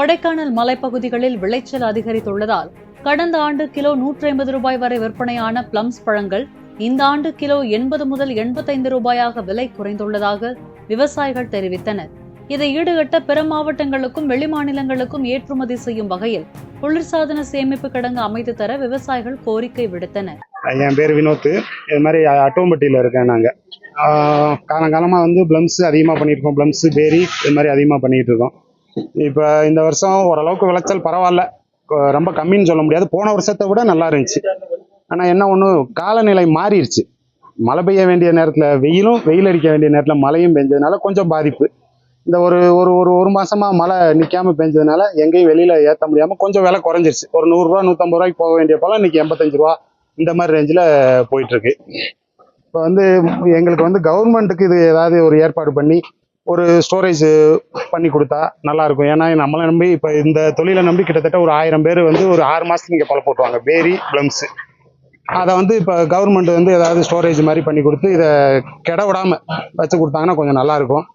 கொடைக்கானல் மலைப்பகுதிகளில் விளைச்சல் அதிகரித்துள்ளதால் கடந்த ஆண்டு கிலோ 150 ரூபாய் வரை விற்பனையான பிளம்ஸ் பழங்கள் இந்த ஆண்டு கிலோ 80 முதல் 85 ரூபாயாக விலை குறைந்துள்ளதாக விவசாயிகள் தெரிவித்தனர். இதை ஈடுகட்ட பிற மாவட்டங்களுக்கும் வெளிமாநிலங்களுக்கும் ஏற்றுமதி செய்யும் வகையில் குளிர்சாதன சேமிப்பு கிடங்கு அமைத்து தர விவசாயிகள் கோரிக்கை விடுத்தனர். என் பேர் வினோத். இது மாதிரி அட்டோம்பட்டியில் இருக்கேன். நாங்கள் காலங்காலமாக பிளம்ஸ் அதிகமாக பண்ணியிருக்கோம். பிளம்ஸ், பேரி இது மாதிரி அதிகமாக பண்ணிகிட்டு இருக்கோம். இப்போ இந்த வருஷம் ஓரளவுக்கு விளைச்சல் பரவாயில்ல, ரொம்ப கம்மின்னு சொல்ல முடியாது. போன வருஷத்தை விட நல்லா இருந்துச்சு. ஆனால் என்ன ஒன்று, காலநிலை மாறிடுச்சு. மழை பெய்ய வேண்டிய நேரத்தில் வெயில் அடிக்க வேண்டிய நேரத்தில் மழையும் பெஞ்சதுனால கொஞ்சம் பாதிப்பு. இந்த ஒரு மாசமாக மழை நிற்காமல் பெஞ்சதுனால எங்கேயும் வெளியில் ஏற்ற முடியாமல் கொஞ்சம் விலை குறைஞ்சிருச்சு. ஒரு 100 ரூபா 150 ரூபாய்க்கு போக வேண்டிய பழம் இன்னைக்கு 85 ரூபா இந்த மாதிரி ரேஞ்சில் போயிட்டுருக்கு. இப்போ எங்களுக்கு கவர்மெண்ட்டுக்கு இது ஏதாவது ஒரு ஏற்பாடு பண்ணி ஒரு ஸ்டோரேஜ் பண்ணி கொடுத்தா நல்லாயிருக்கும். ஏன்னா நம்மளை நம்பி இப்போ இந்த தொழிலை நம்பி கிட்டத்தட்ட ஒரு 1000 பேர் ஒரு 6 மாதத்துக்கு இங்கே பழம் போட்டுவாங்க, பேரி பிளம்ஸு. அதை இப்போ கவர்மெண்ட் ஏதாவது ஸ்டோரேஜ் மாதிரி பண்ணி கொடுத்து இதை கெட விடாமல் வச்சு கொடுத்தாங்கன்னா கொஞ்சம் நல்லாயிருக்கும்.